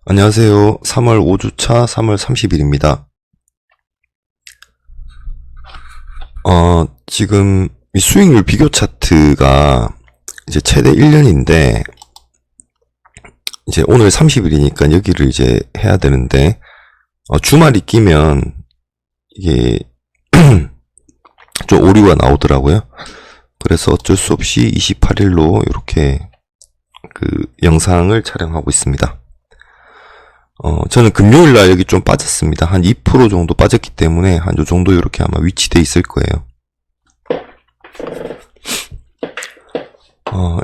안녕하세요. 3월 5주차 3월 30일입니다. 지금 이 수익률 비교 차트가 이제 최대 1년인데, 이제 오늘 30일이니까 여기를 이제 해야 되는데, 주말이 끼면 이게 좀 오류가 나오더라고요. 그래서 어쩔 수 없이 28일로 이렇게 그 영상을 촬영하고 있습니다. 저는 금요일 날 여기 좀 빠졌습니다. 한 2% 정도 빠졌기 때문에 한 요 정도 이렇게 아마 위치돼 있을 거예요.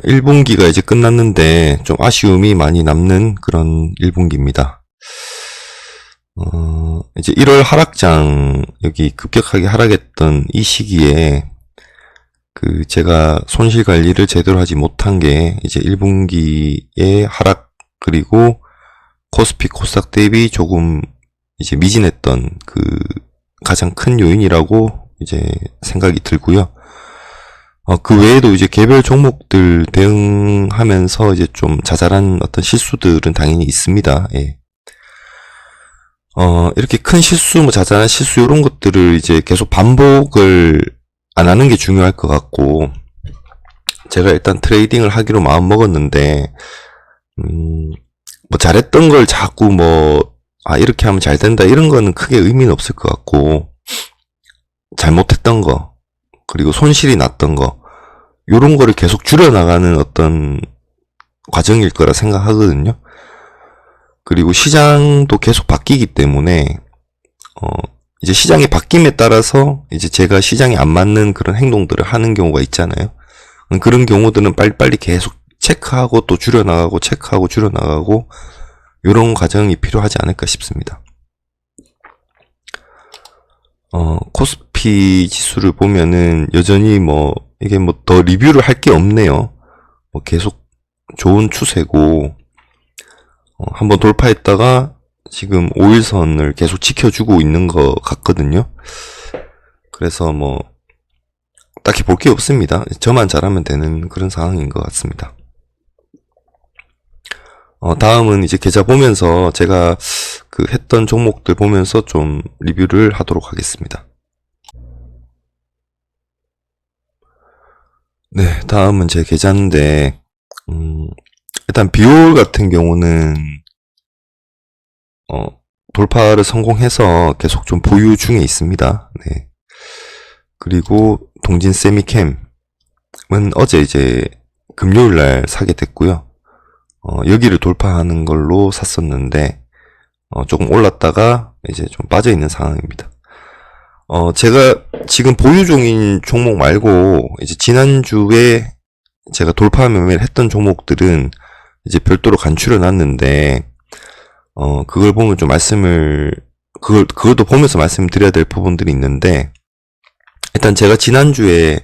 1분기가 이제 끝났는데 좀 아쉬움이 많이 남는 그런 1분기입니다. 이제 1월 하락장, 여기 급격하게 하락했던 이 시기에 제가 손실 관리를 제대로 하지 못한 게 이제 1분기의 하락, 그리고 코스피 코스닥 대비 조금 이제 미진했던 가장 큰 요인이라고 이제 생각이 들고요. 그 외에도 이제 개별 종목들 대응하면서 이제 좀 자잘한 어떤 실수들은 당연히 있습니다. 예. 이렇게 큰 실수, 뭐 자잘한 실수, 이런 것들을 이제 계속 반복을 안 하는 게 중요할 것 같고, 제가 일단 트레이딩을 하기로 마음 먹었는데, 뭐 잘했던 걸 자꾸 이렇게 하면 잘 된다, 이런 거는 크게 의미는 없을 것 같고, 잘못했던 거, 그리고 손실이 났던 거, 요런 거를 계속 줄여나가는 어떤 과정일 거라 생각하거든요. 그리고 시장도 계속 바뀌기 때문에, 이제 시장이 바뀜에 따라서 이제 제가 시장에 안 맞는 그런 행동들을 하는 경우가 있잖아요. 그런 경우들은 빨리빨리 계속 체크하고 또 줄여나가고 체크하고 줄여나가고, 요런 과정이 필요하지 않을까 싶습니다. 코스피 지수를 보면은 여전히 이게 더 리뷰를 할 게 없네요. 계속 좋은 추세고, 한번 돌파했다가 지금 5일선을 계속 지켜주고 있는 것 같거든요. 그래서 딱히 볼 게 없습니다. 저만 잘하면 되는 그런 상황인 것 같습니다. 다음은 이제 계좌 보면서 제가 했던 종목들 보면서 좀 리뷰를 하도록 하겠습니다. 네, 다음은 제 계좌인데, 일단 비올 같은 경우는 돌파를 성공해서 계속 좀 보유 중에 있습니다. 네. 그리고 동진 세미캠은 어제 이제 금요일 날 사게 됐고요. 여기를 돌파하는 걸로 샀었는데, 조금 올랐다가 이제 좀 빠져 있는 상황입니다. 제가 지금 보유 중인 종목 말고, 이제 지난주에 제가 돌파 매매를 했던 종목들은 이제 별도로 간추려 놨는데, 그걸 보면 좀 그것도 보면서 말씀드려야 될 부분들이 있는데, 일단 제가 지난주에,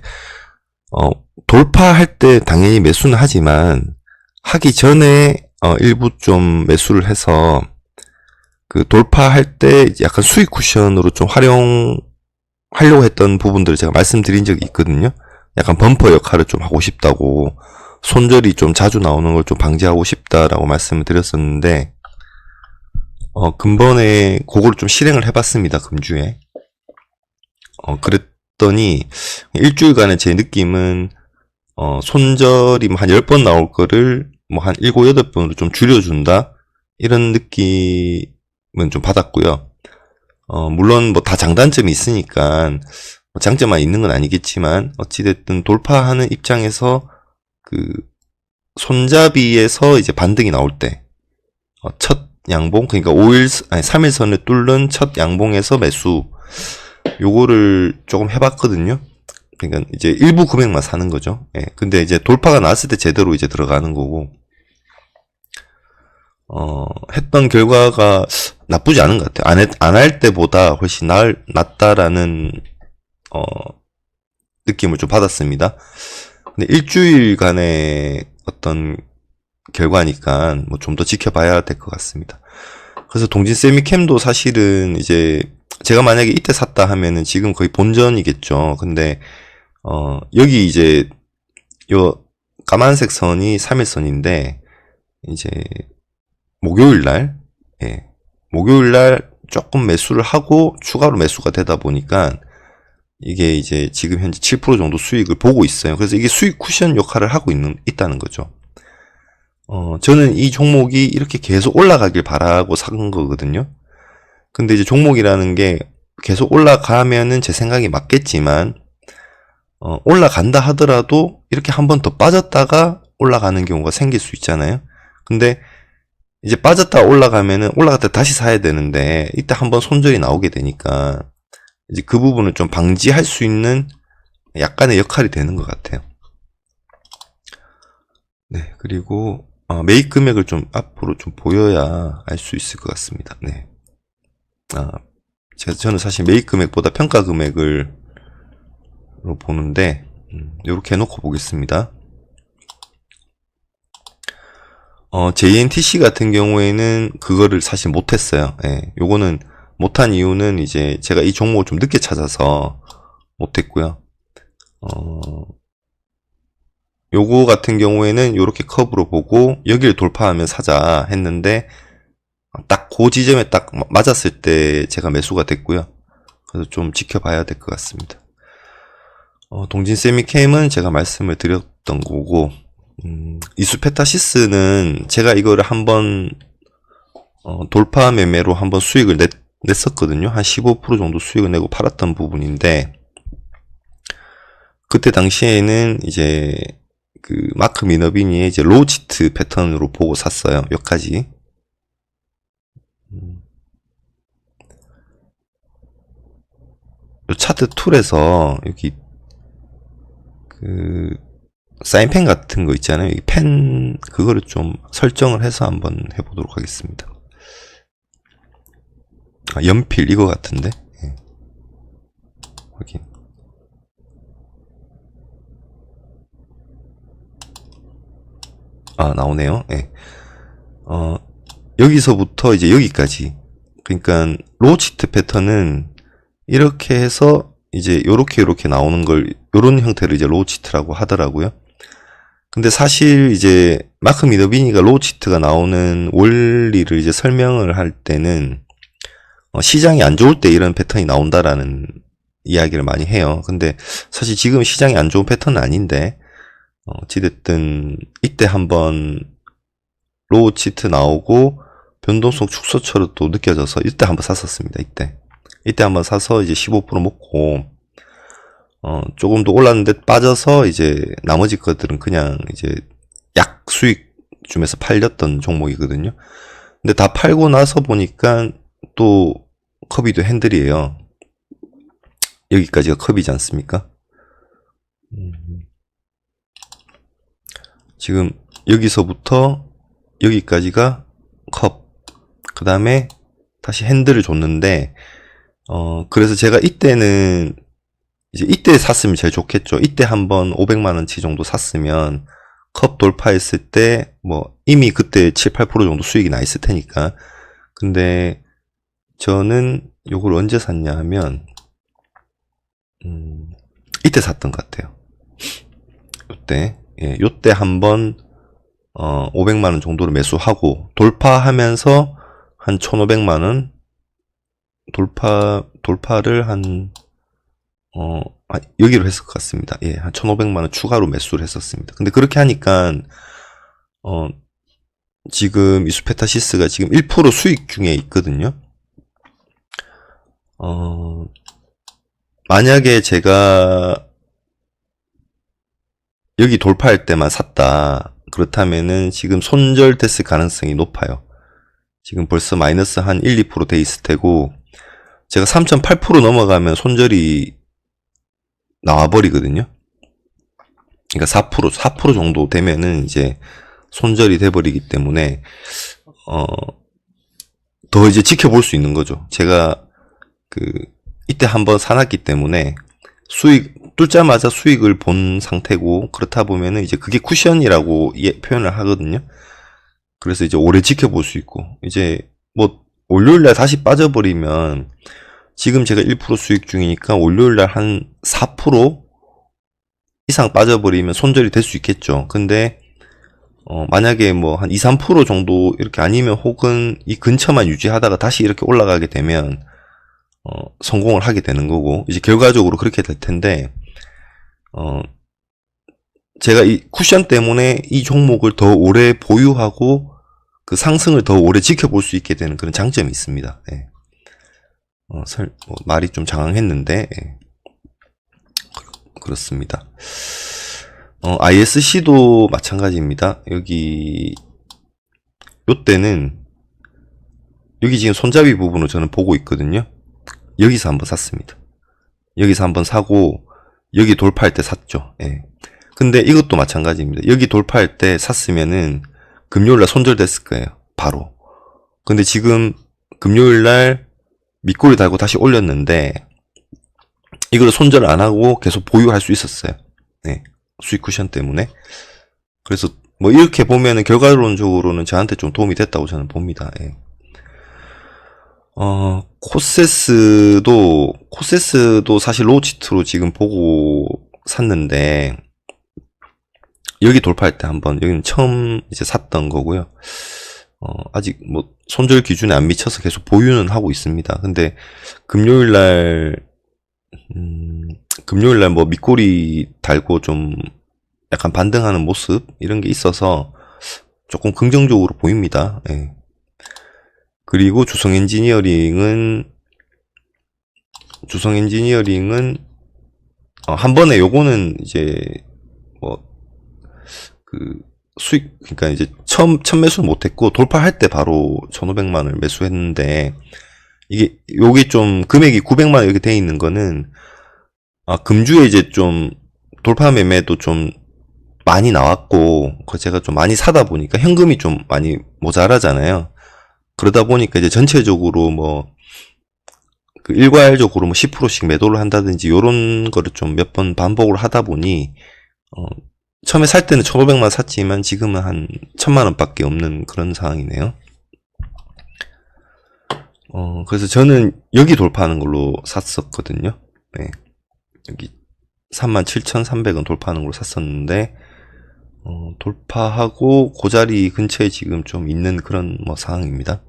돌파할 때 당연히 매수는 하지만, 하기 전에, 일부 좀 매수를 해서, 돌파할 때 약간 수익 쿠션으로 좀 활용하려고 했던 부분들을 제가 말씀드린 적이 있거든요. 약간 범퍼 역할을 좀 하고 싶다고, 손절이 좀 자주 나오는 걸 좀 방지하고 싶다라고 말씀을 드렸었는데, 근본에 그걸 좀 실행을 해봤습니다, 금주에. 그랬더니, 일주일간의 제 느낌은, 손절이 한 10번 나올 거를 한 7, 8번으로 좀 줄여준다? 이런 느낌은 좀 받았고요. 물론 다 장단점이 있으니까, 장점만 있는 건 아니겠지만, 어찌됐든 돌파하는 입장에서, 손잡이에서 이제 반등이 나올 때, 첫 양봉, 그러니까 3일선을 뚫는 첫 양봉에서 매수, 요거를 조금 해봤거든요. 그러니까 이제 일부 금액만 사는 거죠. 예. 근데 이제 돌파가 나왔을 때 제대로 이제 들어가는 거고, 했던 결과가 나쁘지 않은 것 같아요. 안 할 때보다 훨씬 낫다라는, 느낌을 좀 받았습니다. 근데 일주일간의 어떤 결과니까 좀 더 지켜봐야 될 것 같습니다. 그래서 동진 세미캠도 사실은 이제 제가 만약에 이때 샀다 하면은 지금 거의 본전이겠죠. 근데 여기 이제 요 까만색 선이 3일선인데 이제 목요일 날 예. 목요일 날 조금 매수를 하고 추가로 매수가 되다 보니까 이게 이제 지금 현재 7% 정도 수익을 보고 있어요. 그래서 이게 수익 쿠션 역할을 하고 있다는 거죠. 저는 이 종목이 이렇게 계속 올라가길 바라고 산 거거든요. 근데 이제 종목이라는 게 계속 올라가면은 제 생각이 맞겠지만, 올라간다 하더라도 이렇게 한 번 더 빠졌다가 올라가는 경우가 생길 수 있잖아요. 근데 이제 빠졌다 올라가면은 올라갔다 다시 사야 되는데 이때 한번 손절이 나오게 되니까 이제 그 부분을 좀 방지할 수 있는 약간의 역할이 되는 것 같아요. 네, 그리고 매입 금액을 좀 앞으로 좀 보여야 알 수 있을 것 같습니다. 네. 저는 사실 매입 금액보다 평가 금액을 보는데 이렇게 해놓고 보겠습니다. JNTC 같은 경우에는 그거를 사실 못했어요. 예, 요거는 못한 이유는 이제 제가 이 종목을 좀 늦게 찾아서 못했고요. 요거 같은 경우에는 요렇게 커브로 보고 여기를 돌파하면 사자 했는데 딱 그 지점에 딱 맞았을 때 제가 매수가 됐고요. 그래서 좀 지켜봐야 될 것 같습니다. 동진 세미캠은 제가 말씀을 드렸던 거고, 이수페타시스는 제가 이거를 한번 돌파 매매로 한번 수익을 냈었거든요. 한 15% 정도 수익을 내고 팔았던 부분인데, 그때 당시에는 이제 그 마크 미너비니의 이제 로우치트 패턴으로 보고 샀어요. 여기까지. 요 차트 툴에서 여기 그 사인펜 같은 거 있잖아요. 이 펜 그거를 좀 설정을 해서 한번 해보도록 하겠습니다. 연필 이거 같은데. 예. 확인. 나오네요. 예. 여기서부터 이제 여기까지. 그러니까 로우치트 패턴은 이렇게 해서 이제 요렇게 나오는 걸 요런 형태를 이제 로우치트라고 하더라고요. 근데 사실 이제 마크 미너비니가 로우치트가 나오는 원리를 이제 설명을 할 때는 시장이 안 좋을 때 이런 패턴이 나온다라는 이야기를 많이 해요. 근데 사실 지금 시장이 안 좋은 패턴은 아닌데 어찌됐든 이때 한번 로우치트 나오고 변동성 축소처럼 또 느껴져서 이때 한번 샀었습니다. 이때 한번 사서 이제 15% 먹고 조금 더 올랐는데 빠져서 이제 나머지 것들은 그냥 이제 약 수익쯤에서 팔렸던 종목이거든요. 근데 다 팔고 나서 보니까 또 커비도 핸들이에요. 여기까지가 컵이지 않습니까? 지금 여기서부터 여기까지가 컵. 그 다음에 다시 핸들을 줬는데 그래서 제가 이때는 이제 이때 샀으면 제일 좋겠죠. 이때 한번 500만원치 정도 샀으면 컵 돌파했을 때 뭐 이미 그때 7, 8% 정도 수익이 나 있을 테니까. 근데 저는 요걸 언제 샀냐 하면 이때 샀던 것 같아요. 요때 한번 500만원 정도를 매수하고 돌파하면서 한 1500만원 돌파를 여기로 했을 것 같습니다. 예, 한 1500만원 추가로 매수를 했었습니다. 근데 그렇게 하니까 지금 이수페타시스가 지금 1% 수익 중에 있거든요. 만약에 제가 여기 돌파할 때만 샀다. 그렇다면은 지금 손절됐을 가능성이 높아요. 지금 벌써 마이너스 한 1, 2% 돼 있을 테고, 제가 3.8% 넘어가면 손절이 나와버리거든요. 그러니까 4% 정도 되면은 이제 손절이 돼버리기 때문에, 더 이제 지켜볼 수 있는 거죠. 제가 이때 한번 사놨기 때문에 뚫자마자 수익을 본 상태고, 그렇다 보면은 이제 그게 쿠션이라고 표현을 하거든요. 그래서 이제 오래 지켜볼 수 있고, 이제 뭐 월요일날 다시 빠져버리면 지금 제가 1% 수익 중이니까 월요일날 한 4% 이상 빠져버리면 손절이 될 수 있겠죠. 근데 만약에 뭐 한 2, 3% 정도 이렇게 아니면 혹은 이 근처만 유지하다가 다시 이렇게 올라가게 되면 성공을 하게 되는 거고, 이제 결과적으로 그렇게 될 텐데, 제가 이 쿠션 때문에 이 종목을 더 오래 보유하고 그 상승을 더 오래 지켜볼 수 있게 되는 그런 장점이 있습니다. 예. 말이 좀 장황했는데, 예. 그렇습니다. ISC도 마찬가지입니다. 요때는, 여기 지금 손잡이 부분을 저는 보고 있거든요. 여기서 한번 샀습니다. 여기서 한번 사고, 여기 돌파할 때 샀죠. 예. 근데 이것도 마찬가지입니다. 여기 돌파할 때 샀으면은, 금요일날 손절됐을 거예요. 바로. 근데 지금, 금요일날 밑꼬리 달고 다시 올렸는데, 이걸 손절 안 하고 계속 보유할 수 있었어요. 네. 수익 쿠션 때문에. 그래서 뭐 이렇게 보면은 결과론적으로는 저한테 좀 도움이 됐다고 저는 봅니다. 예. 코세스도 사실 로우치트로 지금 보고 샀는데, 여기 돌파할 때 한번, 여기는 처음 이제 샀던 거고요. 아직 뭐 손절 기준에 안 미쳐서 계속 보유는 하고 있습니다. 근데 금요일날 뭐 밑꼬리 달고 좀 약간 반등하는 모습 이런 게 있어서 조금 긍정적으로 보입니다. 예. 그리고 주성 엔지니어링은 한 번에 요거는 이제 뭐 그 수익, 그러니까 이제 첫 매수는 못했고 돌파할 때 바로 1,500만을 매수했는데, 요게 좀 금액이 900만 이렇게 돼 있는 거는, 금주에 이제 좀 돌파 매매도 좀 많이 나왔고, 제가 좀 많이 사다 보니까 현금이 좀 많이 모자라잖아요. 그러다 보니까 이제 전체적으로 뭐 그 일괄적으로 뭐 10%씩 매도를 한다든지 요런 거를 좀 몇 번 반복을 하다 보니, 처음에 살 때는 1,500만 샀지만 지금은 한 1,000만 원 밖에 없는 그런 상황이네요. 그래서 저는 여기 돌파하는 걸로 샀었거든요. 네. 여기 37,300원 돌파하는 걸로 샀었는데, 돌파하고 그 자리 근처에 지금 좀 있는 그런 뭐 상황입니다.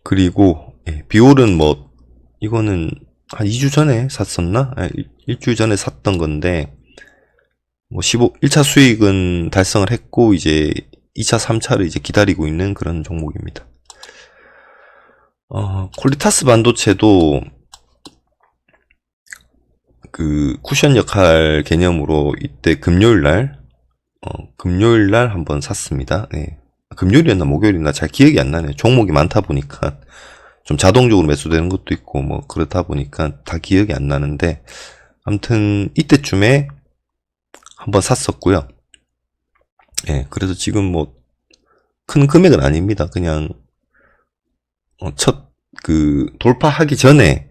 그리고, 예, 비올은 뭐, 이거는 한 2주 전에 샀었나? 일주일 전에 샀던 건데, 뭐 1차 수익은 달성을 했고, 이제 2차, 3차를 이제 기다리고 있는 그런 종목입니다. 퀄리타스 반도체도 그 쿠션 역할 개념으로 이때 금요일날 한번 샀습니다. 네. 금요일이었나 목요일이나 잘 기억이 안 나네요. 종목이 많다 보니까 좀 자동적으로 매수되는 것도 있고 뭐 그렇다 보니까 다 기억이 안 나는데, 아무튼 이때쯤에 한번 샀었고요. 예, 그래서 지금 뭐 큰 금액은 아닙니다. 그냥 돌파하기 전에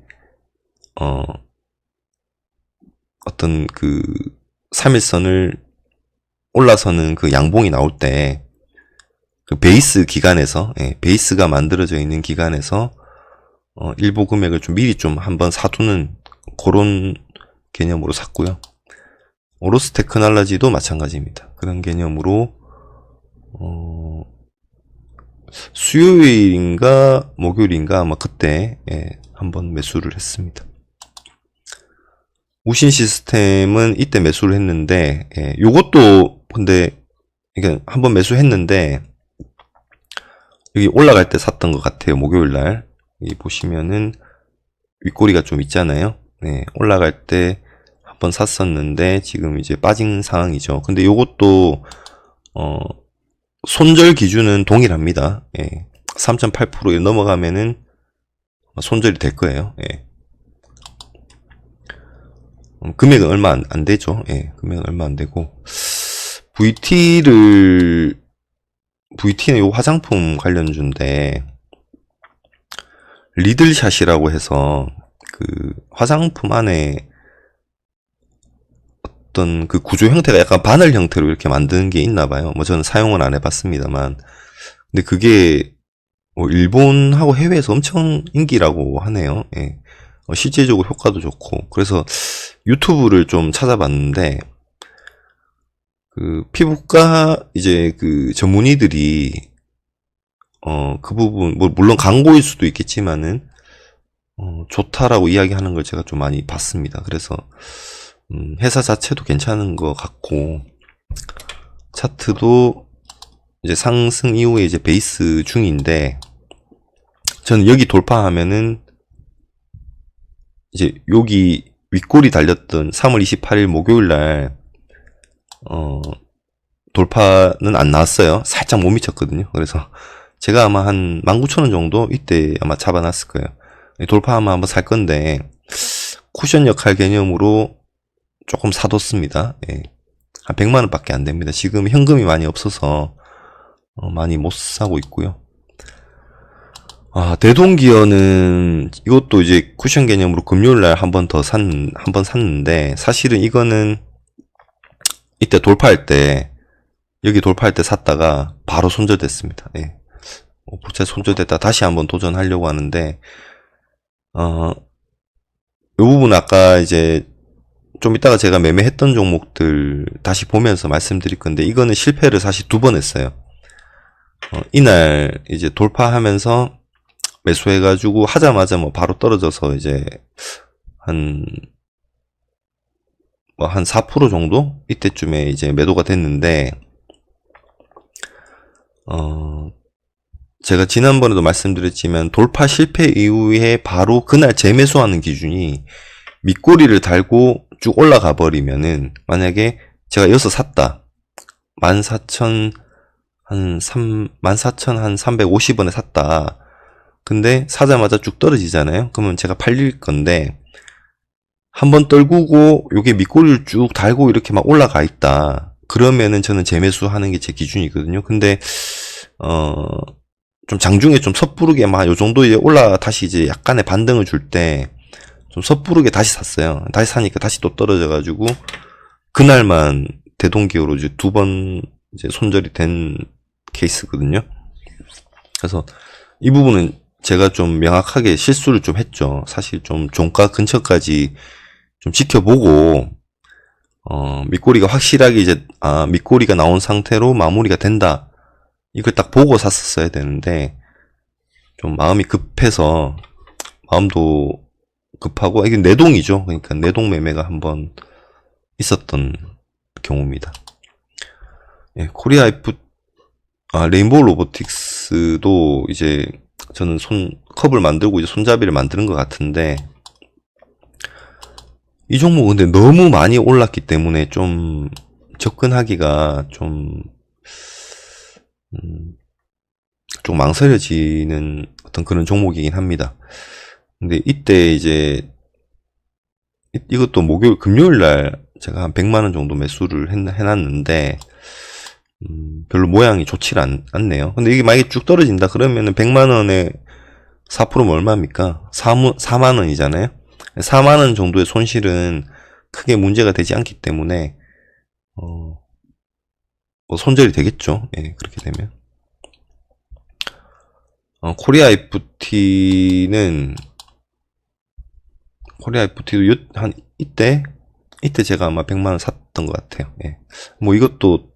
어떤 그 3일선을 올라서는 그 양봉이 나올 때 그 베이스 기간에서, 예, 베이스가 만들어져 있는 기간에서 일부 금액을 좀 미리 좀 한번 사두는 그런 개념으로 샀고요. 오로스 테크놀로지도 마찬가지입니다. 그런 개념으로 수요일인가 목요일인가 아마 그때, 예, 한번 매수를 했습니다. 우신 시스템은 이때 매수를 했는데, 예, 요것도 근데 이게 한번 매수했는데 여기 올라갈 때 샀던 것 같아요. 목요일날 여기 보시면은 윗꼬리가 좀 있잖아요. 네, 올라갈 때 한번 샀었는데 지금 이제 빠진 상황이죠. 근데 요것도 손절 기준은 동일합니다. 예, 3.8%에 넘어가면은 손절이 될 거예요. 예. 금액은 얼마 안 되죠. 예, 금액은 얼마 안 되고, VT는 요 화장품 관련주인데, 리들샷이라고 해서 그 화장품 안에 어떤 그 구조 형태가 약간 바늘 형태로 이렇게 만드는 게 있나 봐요. 뭐 저는 사용은 안 해봤습니다만, 근데 그게 뭐 일본하고 해외에서 엄청 인기라고 하네요. 예. 실제적으로 효과도 좋고, 그래서 유튜브를 좀 찾아봤는데 그 피부과 이제 그 전문의들이 그 부분 뭐 물론 광고일 수도 있겠지만은 좋다라고 이야기하는 걸 제가 좀 많이 봤습니다. 그래서 회사 자체도 괜찮은 것 같고 차트도 이제 상승 이후에 이제 베이스 중인데 저는 여기 돌파하면은 이제 여기 윗골이 달렸던 3월 28일 목요일 날 돌파는 안 나왔어요. 살짝 못 미쳤거든요. 그래서 제가 아마 한 19,000원 정도 이때 아마 잡아놨을 거예요. 돌파하면 한번 살 건데 쿠션 역할 개념으로 조금 사뒀습니다. 예. 한 100만원 밖에 안 됩니다. 지금 현금이 많이 없어서 많이 못 사고 있고요. 대동기어는 이것도 이제 쿠션 개념으로 금요일날 한 번 샀는데 사실은 이거는 이때 돌파할 때 여기 돌파할 때 샀다가 바로 손절됐습니다. 예. 부채 손절됐다 다시 한번 도전하려고 하는데 이 부분 아까 이제 좀 이따가 제가 매매했던 종목들 다시 보면서 말씀드릴 건데 이거는 실패를 사실 2번 했어요. 이날 이제 돌파하면서 매수해가지고 하자마자 뭐 바로 떨어져서 이제 한 4% 정도? 이때쯤에 이제 매도가 됐는데, 제가 지난번에도 말씀드렸지만 돌파 실패 이후에 바로 그날 재매수하는 기준이 밑꼬리를 달고 쭉 올라가 버리면은 만약에 제가 여기서 샀다. 14,350원에 샀다. 근데 사자마자 쭉 떨어지잖아요. 그러면 제가 팔릴 건데 한번 떨구고 요게 밑꼬리를 쭉 달고 이렇게 막 올라가 있다. 그러면은 저는 재매수 하는 게 제 기준이거든요. 근데 좀 장중에 좀 섣부르게 막 요 정도에 다시 이제 약간의 반등을 줄 때 좀 섣부르게 다시 샀어요. 다시 사니까 다시 또 떨어져 가지고 그날만 대동기어로 이제 2번 이제 손절이 된 케이스거든요. 그래서 이 부분은 제가 좀 명확하게 실수를 좀 했죠. 사실 좀 종가 근처까지 좀 지켜보고 밑꼬리가 확실하게 이제 밑꼬리가 나온 상태로 마무리가 된다. 이걸 딱 보고 샀었어야 되는데 좀 마음이 급해서 마음도 급하고 이게 내동이죠. 그러니까 내동 매매가 한번 있었던 경우입니다. 예, 레인보우 로보틱스도 이제 저는 컵을 만들고 이제 손잡이를 만드는 것 같은데 이 종목은 근데 너무 많이 올랐기 때문에 좀 접근하기가 좀 망설여지는 어떤 그런 종목이긴 합니다. 근데 이때 이제 이것도 금요일 날 제가 한 100만원 정도 매수를 해놨는데 별로 모양이 좋지 않네요. 근데 이게 만약에 쭉 떨어진다 그러면은 100만원에 4%면 얼마입니까? 4만원이잖아요. 4만원 정도의 손실은 크게 문제가 되지 않기 때문에 뭐 손절이 되겠죠. 예, 그렇게 되면. 코리아 FT도 한 이때 제가 아마 100만원 샀던 것 같아요. 예. 뭐 이것도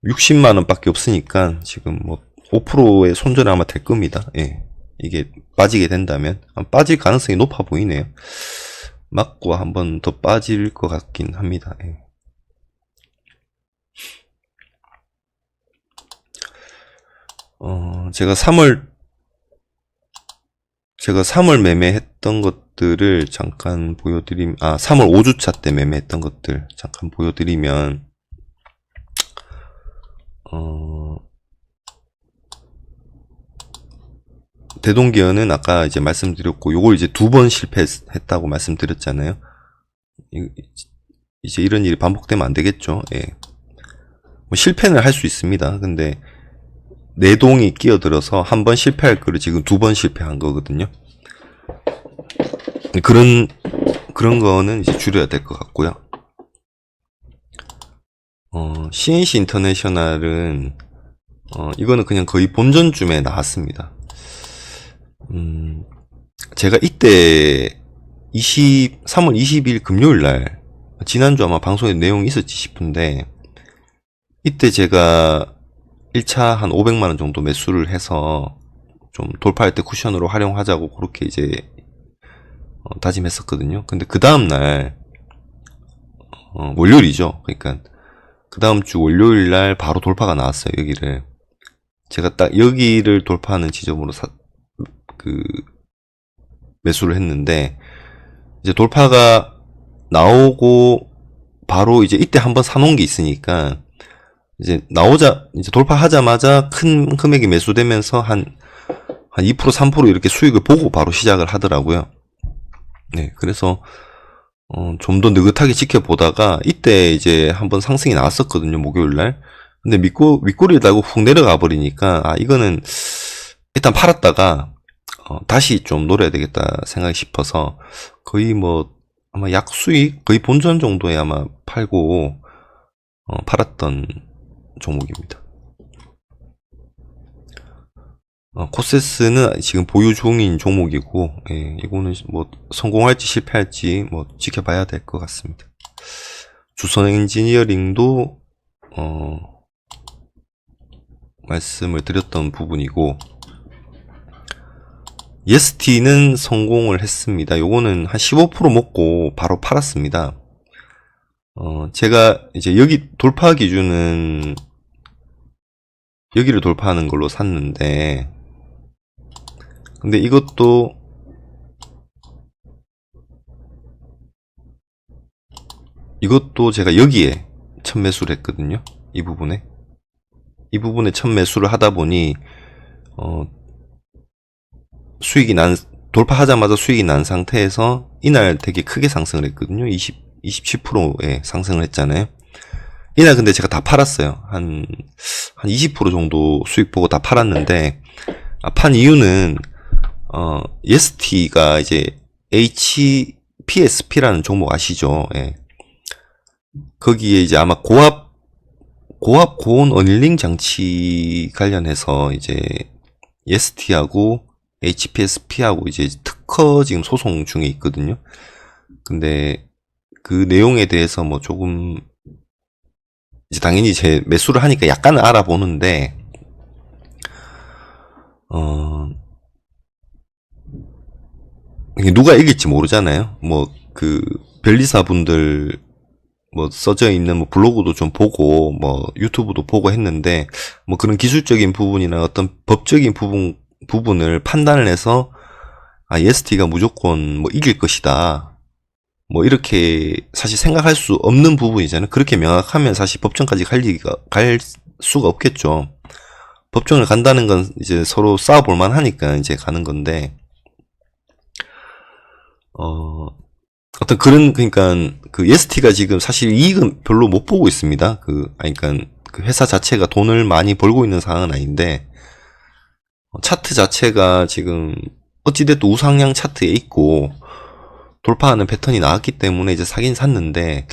60만원 밖에 없으니까 지금 뭐 5%의 손절이 아마 될 겁니다. 예. 이게 빠지게 된다면 빠질 가능성이 높아 보이네요. 맞고 한번 더 빠질 것 같긴 합니다. 예. 제가 3월 매매했던 것들을 잠깐 3월 5주차 때 매매했던 것들 잠깐 보여드리면, 대동기어는 아까 이제 말씀드렸고, 요걸 이제 2번 실패했다고 말씀드렸잖아요. 이제 이런 일이 반복되면 안 되겠죠. 예. 뭐 실패는 할 수 있습니다. 근데, 내동이 끼어들어서 한 번 실패할 거를 지금 2번 실패한 거거든요. 그런 거는 이제 줄여야 될 것 같고요. CNC 인터내셔널은, 이거는 그냥 거의 본전쯤에 나왔습니다. 제가 이때 3월 20일 금요일 날, 지난주 아마 방송에 내용이 있었지 싶은데, 이때 제가 1차 한 500만원 정도 매수를 해서 좀 돌파할 때 쿠션으로 활용하자고 그렇게 이제 다짐했었거든요. 근데 그 다음날 월요일이죠. 그러니까 그 다음 주 월요일 날 바로 돌파가 나왔어요. 여기를 제가 딱 여기를 돌파하는 지점으로 매수를 했는데, 이제 돌파가 나오고 바로 이제 이때 한번 사놓은 게 있으니까 이제 이제 돌파하자마자 큰 금액이 매수되면서 한 2%, 3% 이렇게 수익을 보고 바로 시작을 하더라고요. 네, 그래서 좀 더 느긋하게 지켜보다가 이때 이제 한번 상승이 나왔었거든요, 목요일날. 근데 윗꼬리를 달고 훅 내려가 버리니까, 이거는 일단 팔았다가 다시 좀 노려야 되겠다 생각이 싶어서 거의 아마 약수익 거의 본전 정도에 아마 팔고 팔았던 종목입니다. 코세스는 지금 보유 중인 종목이고, 예, 이거는 성공할지 실패할지 지켜봐야 될 것 같습니다. 주선 엔지니어링도 말씀을 드렸던 부분이고, 예스티는 성공을 했습니다. 요거는 한 15% 먹고 바로 팔았습니다. 제가 이제 여기 돌파 기준은 여기를 돌파하는 걸로 샀는데, 근데 이것도 제가 여기에 첫 매수를 했거든요. 이 부분에 첫 매수를 하다 보니 돌파하자마자 수익이 난 상태에서 이날 되게 크게 상승을 했거든요. 27%에 상승을 했잖아요. 이날 근데 제가 다 팔았어요. 한 20% 정도 수익 보고 다 팔았는데, 판 이유는 예스티가 이제 HPSP라는 종목 아시죠? 예. 거기에 이제 아마 고압 고온 어닐링 장치 관련해서 이제 예스티하고 HPSP하고 이제 특허 지금 소송 중에 있거든요. 근데 그 내용에 대해서 조금 이제 당연히 제 매수를 하니까 약간은 알아보는데, 누가 이길지 모르잖아요. 변리사분들 써져 있는 블로그도 좀 보고 유튜브도 보고 했는데, 그런 기술적인 부분이나 어떤 법적인 부분을 판단을 해서 예스티가 무조건 이길 것이다, 이렇게 사실 생각할 수 없는 부분이잖아요. 그렇게 명확하면 사실 법정까지 갈 수가 없겠죠. 법정을 간다는 건 이제 서로 싸워볼 만하니까 이제 가는 건데, 어떤 그러니까 그 예스티가 지금 사실 이익은 별로 못 보고 있습니다. 그러니까 그 회사 자체가 돈을 많이 벌고 있는 상황은 아닌데, 차트 자체가 지금 어찌됐든 우상향 차트에 있고 돌파하는 패턴이 나왔기 때문에 이제 사긴 샀는데,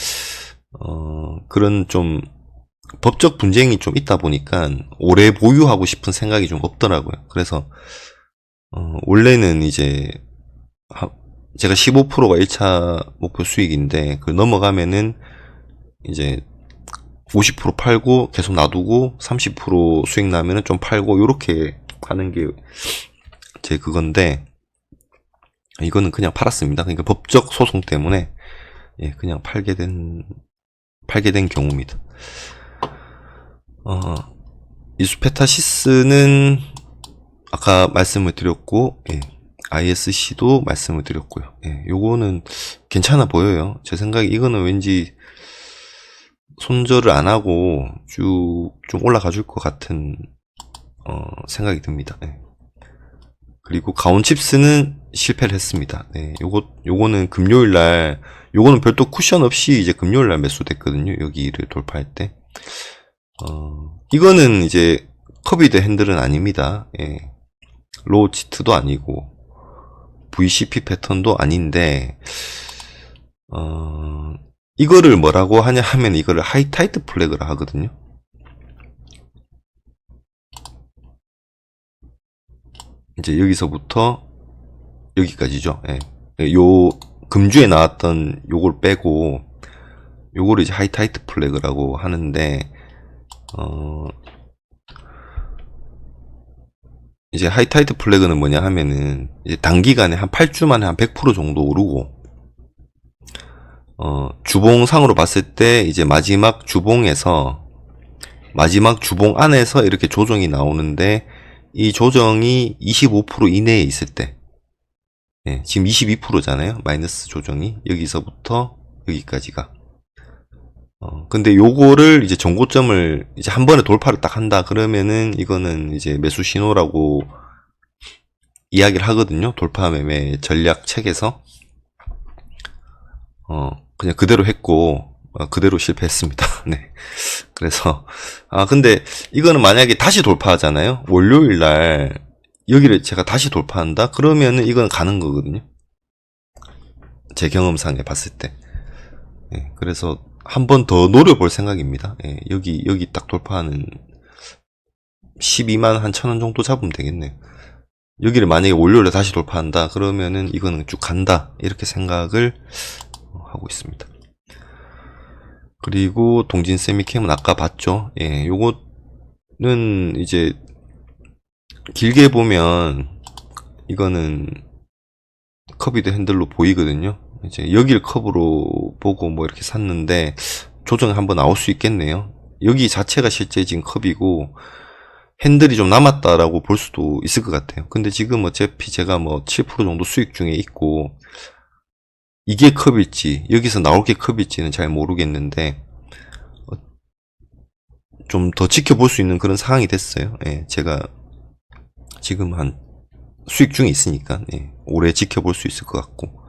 그런 좀 법적 분쟁이 좀 있다 보니까 오래 보유하고 싶은 생각이 좀 없더라고요. 그래서 원래는 이제 제가 15%가 1차 목표 수익인데, 그걸 넘어가면은 이제 50% 팔고 계속 놔두고 30% 수익 나면은 좀 팔고 요렇게 하는 게 제 그건데, 이거는 그냥 팔았습니다. 그러니까 법적 소송 때문에 그냥 팔게 된 경우입니다. 이수페타시스는 아까 말씀을 드렸고, ISC도 말씀을 드렸고요. 요거는 괜찮아 보여요. 제 생각에 이거는 왠지 손절을 안 하고 쭉 좀 올라가 줄 것 같은 생각이 듭니다. 그리고 가온칩스는 실패를 했습니다. 요거는 금요일날, 요거는 별도 쿠션 없이 이제 금요일날 매수됐거든요. 여기를 돌파할 때. 이거는 이제 커비드 핸들은 아닙니다. 로우 치트도 아니고 VCP 패턴도 아닌데, 이거를 뭐라고 하냐 하면 이거를 하이타이트 플래그라 하거든요. 이제 여기서부터 여기까지죠. 요 금주에 나왔던 요걸 빼고 요거를 이제 하이타이트 플래그라고 하는데, 이제 하이타이트 플래그는 뭐냐 하면은, 이제 단기간에 한 8주 만에 한 100% 정도 오르고, 주봉상으로 봤을 때 이제 마지막 주봉 안에서 이렇게 조정이 나오는데, 이 조정이 25% 이내에 있을 때, 예, 지금 22%잖아요. 마이너스 조정이. 여기서부터 여기까지가. 근데 요거를 이제 전고점을 이제 한 번에 돌파를 딱 한다. 그러면은 이거는 이제 매수 신호라고 이야기를 하거든요. 돌파 매매 전략 책에서. 그냥 그대로 했고, 그대로 실패했습니다. 네. 그래서, 근데 이거는 만약에 다시 돌파하잖아요. 월요일 날 여기를 제가 다시 돌파한다? 그러면은 이건 가는 거거든요. 제 경험상에 봤을 때. 예, 그래서 한 번 더 노려볼 생각입니다. 예, 여기 딱 돌파하는 12만 한 1,000원 정도 잡으면 되겠네요. 여기를 만약에 월요일에 다시 돌파한다? 그러면은 이거는 쭉 간다. 이렇게 생각을 하고 있습니다. 그리고 동진 세미캠은 아까 봤죠. 예, 요거는 이제 길게 보면 이거는 커비드 핸들로 보이거든요. 이제 여길 컵으로 보고 뭐 이렇게 샀는데 조정이 한번 나올 수 있겠네요. 여기 자체가 실제 지금 컵이고 핸들이 좀 남았다라고 볼 수도 있을 것 같아요. 근데 지금 어차피 제가 뭐 7% 정도 수익 중에 있고 이게 컵일지 여기서 나올 게 컵일지는 잘 모르겠는데 좀 더 지켜볼 수 있는 그런 상황이 됐어요. 예, 제가 지금 한 수익 중에 있으니까 예, 오래 지켜볼 수 있을 것 같고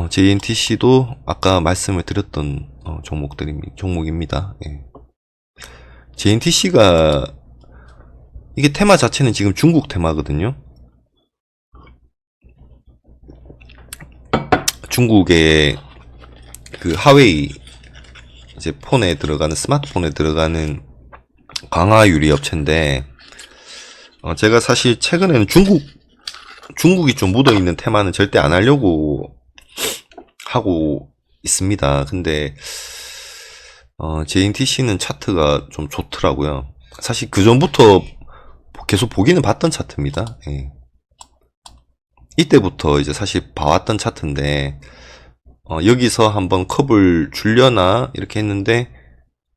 JNTC도 아까 말씀을 드렸던 종목입니다. 예. JNTC가 이게 테마 자체는 지금 중국 테마거든요. 중국의 그 하웨이 이제 폰에 들어가는 스마트폰에 들어가는 강화 유리 업체인데 제가 사실 최근에는 중국이 좀 묻어있는 테마는 절대 안 하려고 하고 있습니다. 근데 JNTC는 차트가 좀 좋더라고요. 사실 그 전부터 계속 보기는 봤던 차트입니다. 예. 이때부터 이제 사실 봐왔던 차트인데 여기서 한번 컵을 줄려나 이렇게 했는데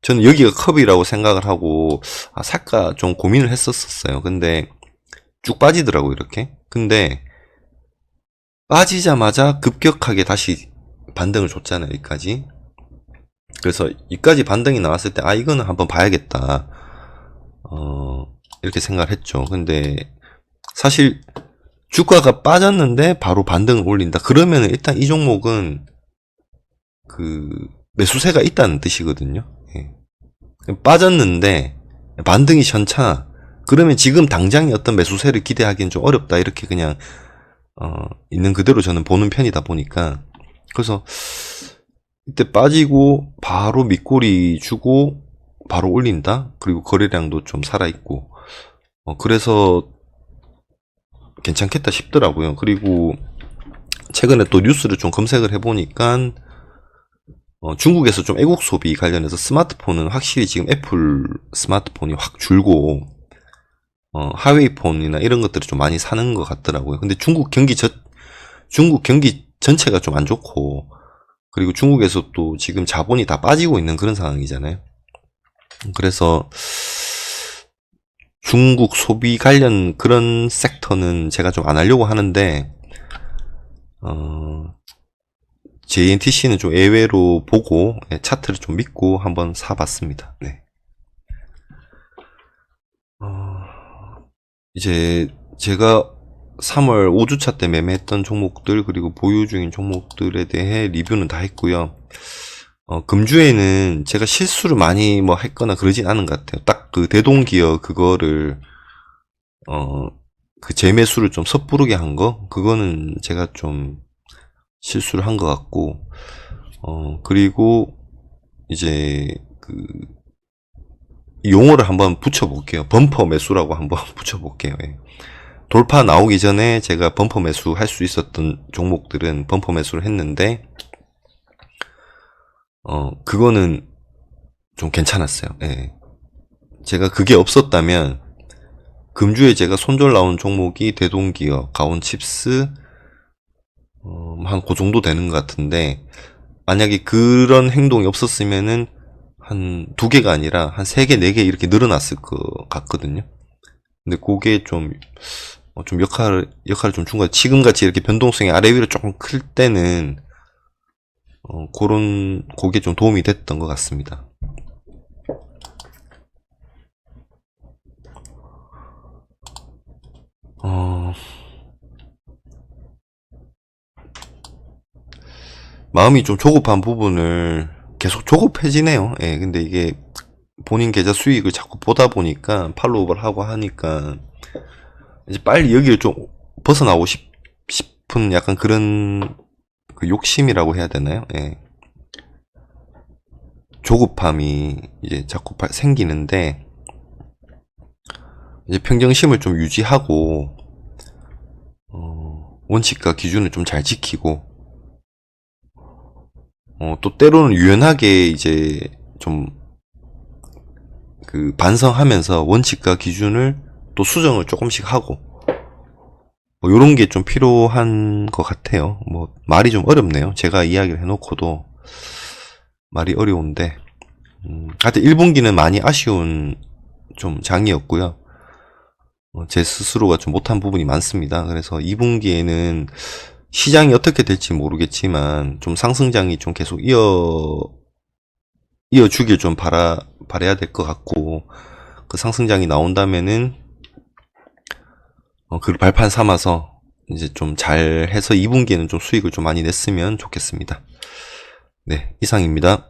저는 여기가 컵이라고 생각을 하고 살까 좀 고민을 했었어요. 근데 쭉 빠지더라고요, 이렇게. 근데 빠지자마자 급격하게 다시 반등을 줬잖아요, 여기까지. 그래서 여기까지 반등이 나왔을 때 이거는 한번 봐야겠다 이렇게 생각을 했죠. 근데 사실 주가가 빠졌는데 바로 반등을 올린다 그러면 일단 이 종목은 그 매수세가 있다는 뜻이거든요. 예. 빠졌는데 반등이 현차 그러면 지금 당장의 어떤 매수세를 기대하기는 좀 어렵다 이렇게 그냥 있는 그대로 저는 보는 편이다 보니까 그래서 이때 빠지고 바로 밑꼬리 주고 바로 올린다. 그리고 거래량도 좀 살아있고 그래서 괜찮겠다 싶더라고요. 그리고 최근에 또 뉴스를 좀 검색을 해보니까 중국에서 좀 애국 소비 관련해서 스마트폰은 확실히 지금 애플 스마트폰이 확 줄고 하웨이 폰이나 이런 것들을 좀 많이 사는 것 같더라고요. 근데 중국 경기 전체가 좀 안 좋고 그리고 중국에서 또 지금 자본이 다 빠지고 있는 그런 상황이잖아요. 그래서 중국 소비 관련 그런 섹터는 제가 좀 안 하려고 하는데 JNTC는 좀 예외로 보고 차트를 좀 믿고 한번 사봤습니다. 네. 이제 제가 3월 5주차 때 매매했던 종목들 그리고 보유 중인 종목들에 대해 리뷰는 다 했고요. 금주에는 제가 실수를 많이 뭐 했거나 그러진 않은 것 같아요. 딱 그 대동기업 그거를 그 재매수를 좀 섣부르게 한 거 그거는 제가 좀 실수를 한 것 같고 그리고 이제 그 용어를 한번 붙여볼게요. 범퍼 매수라고 한번 붙여볼게요. 예. 돌파 나오기 전에 제가 범퍼 매수 할 수 있었던 종목들은 범퍼 매수를 했는데 그거는 좀 괜찮았어요. 예. 제가 그게 없었다면, 금주에 제가 손절 나온 종목이 대동기업, 가온칩스, 한 그 정도 되는 것 같은데, 만약에 그런 행동이 없었으면은, 한 두 개가 아니라, 한 세 개, 네 개 이렇게 늘어났을 것 같거든요. 근데 그게 좀 역할을 좀 준 거예요. 지금같이 이렇게 변동성이 아래 위로 조금 클 때는, 그게 좀 도움이 됐던 것 같습니다. 마음이 좀 조급한 부분을 계속 조급해지네요. 예, 근데 이게 본인 계좌 수익을 자꾸 보다 보니까 팔로우를 하고 하니까 이제 빨리 여기를 좀 벗어나고 싶은 약간 그런 그 욕심이라고 해야 되나요? 예. 조급함이 이제 자꾸 생기는데 이제 평정심을 좀 유지하고 원칙과 기준을 좀 잘 지키고 또 때로는 유연하게 이제 좀 그 반성하면서 원칙과 기준을 또 수정을 조금씩 하고 뭐 요런 게 좀 필요한 것 같아요. 뭐 말이 좀 어렵네요. 제가 이야기를 해놓고도 말이 어려운데 하여튼 1분기는 많이 아쉬운 좀 장이었고요. 제 스스로가 좀 못한 부분이 많습니다. 그래서 2분기에는 시장이 어떻게 될지 모르겠지만 좀 상승장이 좀 계속 이어주길 좀 바라야 될 것 같고 그 상승장이 나온다면은 그걸 발판 삼아서 이제 좀 잘해서 2분기에는 좀 수익을 좀 많이 냈으면 좋겠습니다. 네, 이상입니다.